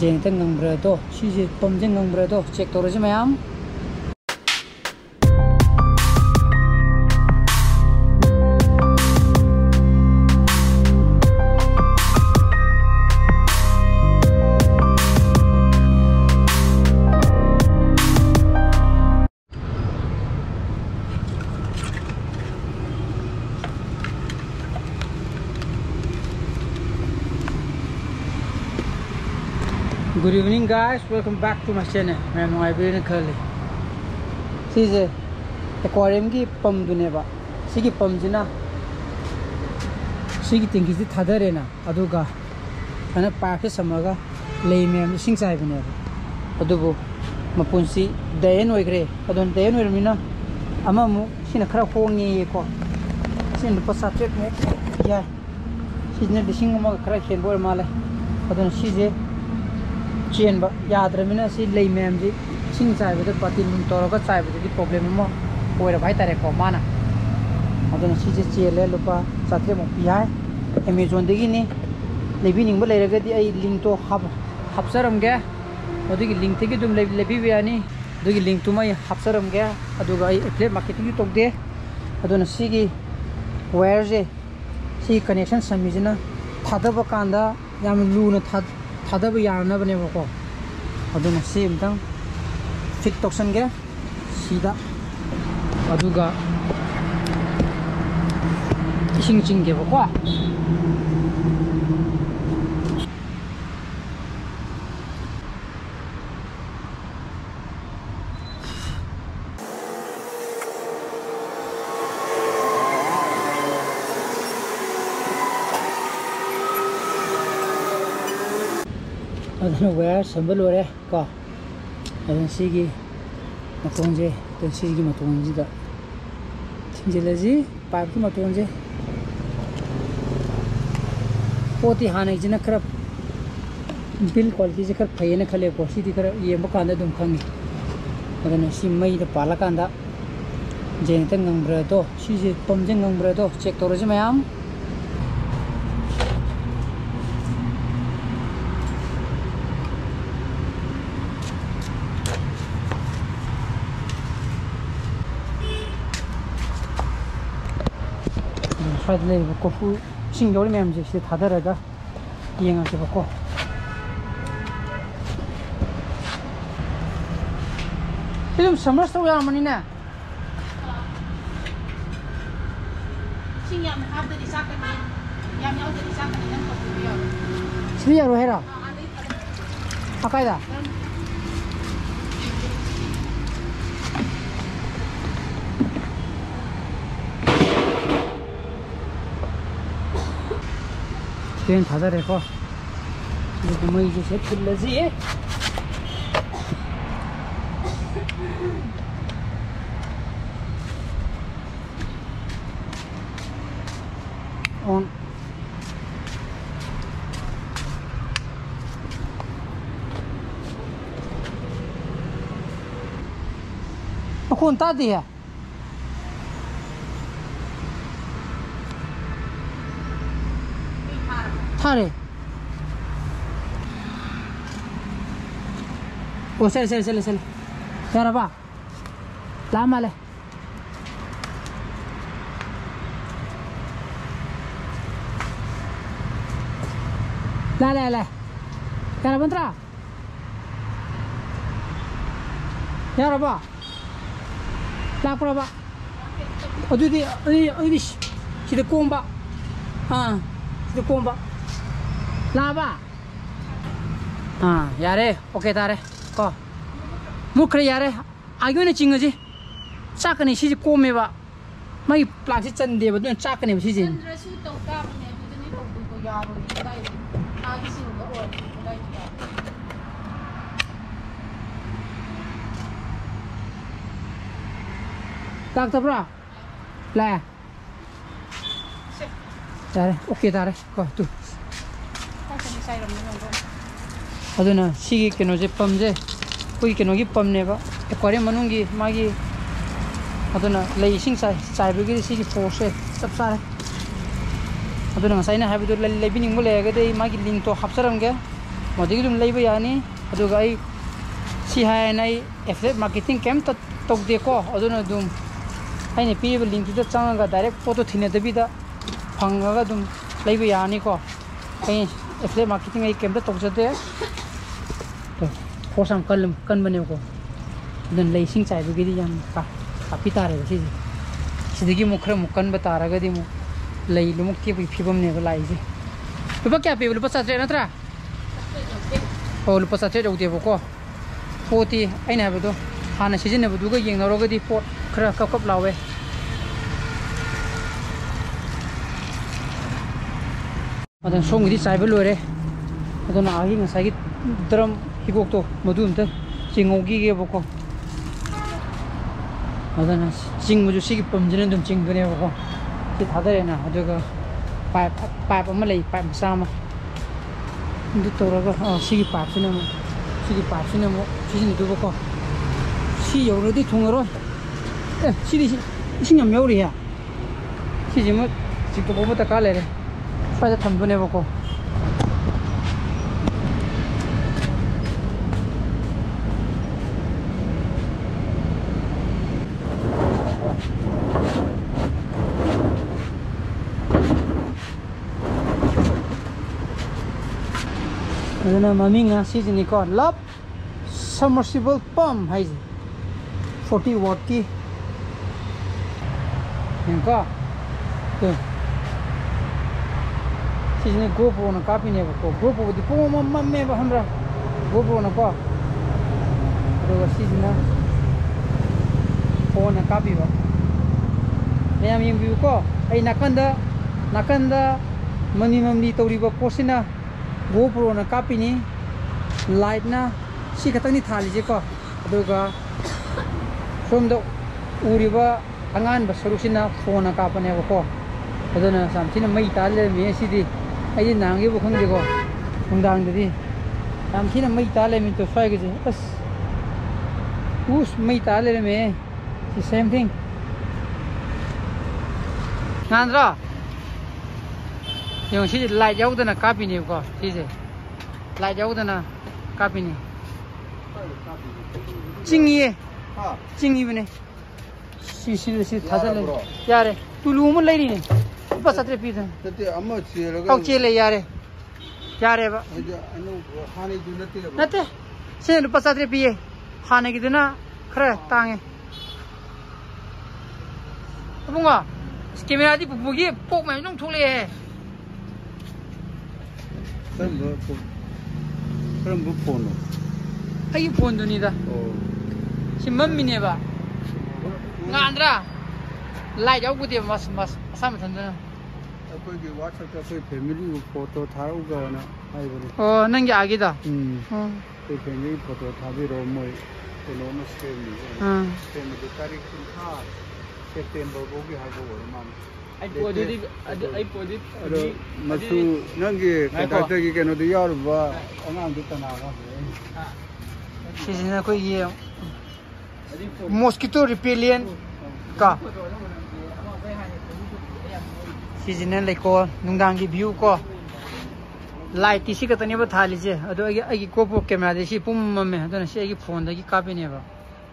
ꯖꯦꯡꯇ ꯉꯪꯕ꯭ꯔꯥꯗꯣ ꯁꯤꯁꯦ ꯄꯝꯁꯦ ꯉꯪꯕ꯭ꯔꯥꯗꯣ ꯆꯦꯛ ꯇꯧꯔꯁꯤ ꯃꯌꯥꯝ Good evening guys, welcome back to my channel. मैं नोआइबेन खले सीजे एक्वेरियम की पम दुनेबा सिगी पम जिना सिगी टिंकी से थादरे ना अदुगा अना पाके समगा लेई मैम सिंग साइ बनेबा अदुबो मपुंसी देन ओइग्रे अदन देन ओइरमिना अमामु सिना खरा होंगी को सिन पसा ट्रेक में या सिने दिसिंग मा खरा खेनबो माले अदन सिजे चेन याद्रमिना सी लई मैम जी सिंग चाइबदे पातिन तोरगा चाइबदे प्रॉब्लम म ओइरा भाई तारे को माना अदन सी जे चेले लुपा साथे म पियाय अमेज़न दगी नि लेबि निंग ब लेरगदि आई लिंक तो हबसरम गे अदुगी लिंक तेगी दुम लेबि बियानी अदुगी लिंक तो मै हबसरम गे अदुगा आई एफिलिएट मार्केटिंग तो दे अदन सीगी वायर जे सी कनेक्शन समिजना थादब कांदा याम लूना थादब यारना बनेबको अदुना सेमतंग फिट तोक्सनगे सीदा अदुगा इसिंग चिंगेबको अदन वायर संबल ओरे को अदन सिगी मतोंजे तो सिगी मतोंजिदा थिंजेलजी पाइप की मतोंजे पोती हाने जिना खरा बिल क्वालिटी जे खर फैने खले को सिदी खरा ये मकान दम खंगी अदन सि मई द पाला कांदा जेंत ngंब्रा तो सिजे पमजे ngंब्रा तो चेक तोरजे मयाम फाइदले कोफु सिंगोल मैम जे से थादरगा येंगा से बको फिल्म समर्स तो या मनी ना सिंयाम हाबदि साकनी याम यावदि साकनी नन को बियो सिया रो हेरा अकायदा पेन थादा रेको देखो मई जे से फिलजी ऑन कौन ता दिया थारे ओ चल यार बा ला माले ला यार बंत्रा यार बा ला प्रबा अदुदी सिदा कोंबा हां सिदा कोंबा लाबा हाँ यारे ओके तारे को मुखरे यारे आगे ने चिंगजी चाकने सिजे कोमेबा मै प्लांट चंदे बदन चाकने सिजे चंद्रसु तौका बने दुदनी तौबु को यारो दाई आगे सिंग को और दाई लागतब्रा ला यारे ओके तारे को तू अदुना सिगी केनोजे पमजे कोई केनोगी पमनेबा एक्वेरियम मनुंगी मागी अदुना लेइसिंग चाइबगी सिगी फोर्स सब सारे अदुना साइना हाबिदु लेबिनिंग लेगदे मागी लिंक तो हबसरमगे ꯃꯗꯨꯒꯤ ꯑꯗꯨꯝ ꯂꯩꯕ ꯌꯥꯅꯤ ꯑꯗꯨꯒ ꯑꯩ ꯁꯤ ꯍꯥꯏꯅ ꯑꯩ ꯑꯦꯐꯤꯂꯤꯌꯦꯠ ꯃꯥꯔꯀꯦꯇꯤꯡ ꯀꯩꯝꯇ ꯇꯧꯗꯦꯀꯣ ꯑꯗꯨꯅ ꯑꯗꯨꯝ ꯑꯩꯅ ꯄꯤꯔꯤꯕ ꯂꯤꯡꯛꯇꯨꯗ ꯆꯪꯉꯒ ꯗꯥꯏꯔꯦꯛ ꯄꯣꯠꯇꯣ ꯊꯤꯅꯗꯕꯤꯗ ꯐꯪꯉꯒ ꯑꯗꯨꯝ ꯂꯩꯕ ꯌꯥꯅꯤꯀꯣ ꯑꯩ ꯑꯦꯐꯤꯂꯤꯌꯦꯠ ꯃꯥꯔꯀꯦꯇꯤꯡ ꯑꯩ ꯀꯩꯝꯇ ꯇꯧꯖꯗꯦ ꯐꯣꯔꯁ ꯌꯥꯝ ꯀꯟꯕꯅꯦꯕꯀꯣ ꯑꯗꯨꯅ ꯂꯩꯁꯤꯡ ꯆꯥꯏꯕꯒꯤꯗꯤ ꯌꯥꯝ ꯀꯥꯞꯄꯤ ꯇꯥꯔꯦꯕ ꯁꯤꯁꯦ ꯁꯤꯗꯒꯤ ꯑꯃꯨꯛ ꯈꯔ ꯑꯃꯨꯛ ꯀꯟꯕ ꯇꯥꯔꯒꯗꯤ ꯑꯃꯨꯛ ꯂꯩ ꯑꯃꯨꯛ ꯇꯦꯛꯄꯒꯤ ꯐꯤꯕꯝꯅꯦꯕ ꯂꯥꯛꯏꯁꯦ ꯂꯨꯄꯥ ꯀꯌꯥ ꯄꯤꯕ ꯂꯨꯄꯥ 700 ꯅꯠꯇ꯭ꯔꯥ ꯑꯣ ꯂꯨꯄꯥ 700 ꯌꯧꯗꯦꯕꯀꯣ ꯄꯣꯠꯇꯤ ꯑꯩꯅ ꯍꯥꯏꯕꯗꯣ ꯍꯥꯟꯅ ꯁꯤꯖꯤꯟꯅꯕꯗꯨꯒ ꯌꯦꯡꯅꯔꯒꯗꯤ ꯄꯣꯠ ꯈꯔ ꯀꯞ ꯂꯥꯎꯋꯦ ꯑꯗꯨꯅ ꯁꯣꯝꯒꯤꯗꯤ ꯆꯥꯏꯕ ꯂꯣꯏꯔꯦ ꯑꯗꯨꯅ ꯑꯩ ꯉꯁꯥꯏꯒꯤ ꯗ꯭ꯔꯝ ꯍꯤꯒꯣꯛꯇꯣ ꯃꯗꯨ ꯑꯝꯇ ꯆꯤꯡꯍꯧꯈꯤꯒꯦꯕꯀꯣ ꯑꯗꯨꯅ ꯆꯤꯡꯕꯁꯨ ꯁꯤꯒꯤ ꯄꯝꯁꯤꯅ ꯑꯗꯨꯝ ꯆꯤꯡꯗꯣꯏꯅꯦꯕꯀꯣ ꯁꯤ ꯊꯥꯗꯔꯦꯅ ꯑꯗꯨꯒ ꯄꯥꯏꯞ ꯑꯃ ꯂꯩ ꯄꯥꯏꯞ ꯃꯆꯥ ꯑꯃ ꯑꯗꯨ ꯇꯧꯔꯒ ꯁꯤꯒꯤ ꯄꯥꯏꯞꯁꯤꯅ ꯑꯃꯨꯛ ꯁꯤꯖꯤꯟꯅꯗꯧꯕꯀꯣ ꯁꯤ ꯌꯧꯔꯗꯤ ꯊꯨꯡꯉꯔꯣꯏ ꯁꯤꯗꯤ ꯏꯁꯤꯡ ꯌꯥꯝ ꯌꯧꯔꯤꯍꯦ ꯁꯤꯁꯤꯃ ꯆꯤꯡꯊꯣꯛꯄ ꯑꯃ ꯗꯔꯀꯥꯔ ꯂꯩꯔꯦ ꯁ꯭ꯋꯥꯏꯗ ꯊꯝꯗꯣꯏꯅꯦꯕꯀꯣ ꯑꯗꯨꯅ ꯃꯃꯤꯡꯅ ꯁꯤꯁꯤꯅꯤꯀꯣ ꯂꯞ submersible pump 하이지 40 watt 키 그러니까 그 시즌에 GoPro는 카피네고 GoPro도 뽕만 매봐 함라 GoPro는 거 그리고 시즌은 폰은 카피바 내가 미국고 아이 나간다 머니멈니 떠리바 포시나 GoPro는 카피니 라이트나 시 같은 탈이지고 그리고 좀더 우리가 안간 서루시나 폰을 까빠내고 그러나 삼티는 뭐 이탈레 메시디 아이 나게 보건지고 공당들이 삼티는 뭐 이탈레 민또 파이게지 어스 우스 뭐 이탈레 메 same thing 난들아 용 시 라이트 야우드나 까피니고 시제 라이트 야우드나 까피니 찡이에 찡이브네 시 다들 야래 뚫으면 레이네 오빠 사트레 피든 그때 아마 지혜가 ఔ체레 야래 봐 이제 아니 하니 줄때 나때 세 오빠 사트레 피에 하네기드나 그래 땅에 뭔가 카메라디 북북이 뽑으면 좀 돌래 그럼 뭐 폰은 아이 폰도니다 심만미네 봐 ngandra lai jau ku de mas asam than da कोई के WhatsApp पे कोई फैमिली फोटो थाउगा ना आई बने oh nang ya gi da कोई फैमिली फोटो थाबी रो मोय कोलो न स्टेम नि स्टेम दे तारीख था सेप्टेम्बर बोगी हागो मान ai podi मसु नंगे कटाटे की केनो दे यार बा अंगाम दे तना बा sisina ko ye mosquito repellent ka sisina leko nungdang gi view ko light ti si ka tani ba thali je ado agi GoPro camera de si pum me adona si agi phone da gi copy ne ba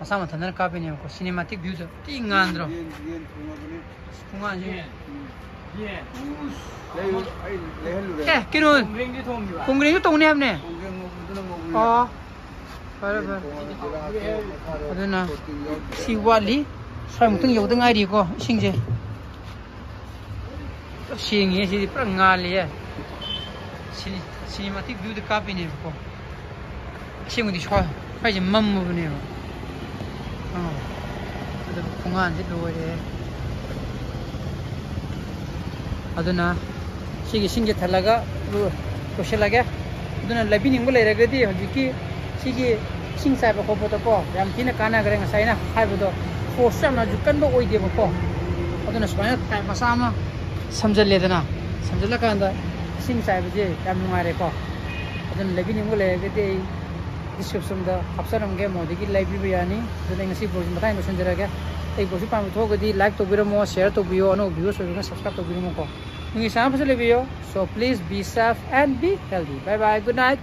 asama thandana copy ne ko cinematic view da ti ngandro kunga ji ye kino kongring to ne hamne fare aduna si wali sai mutung yau dang ai ko singje singi si pra ngali ya cinematic view de copy ne ko singu di shwa pai je mam mu ne ada kungan ji loire aduna sigi singje thalaga koshelaga aduna labi ningu leiragadi hojiki sigi sing sai ba khopo to ko yam thina kana gare ngasai na haibodo force na ju kan bo oi de ko aduna swaina tai masama samjalledana samjala kanda sing sai ba je yam nungare ko aduna labi ningu leiragadi description da hapsaram ge modi ki live bi yani aduna ngasi bo matai no sanjaraga ei bo si pam thogadi like to biramo share to biyo no views so subscribe to biramo ko ngi sam phasale biyo so please be safe and be healthy bye bye good night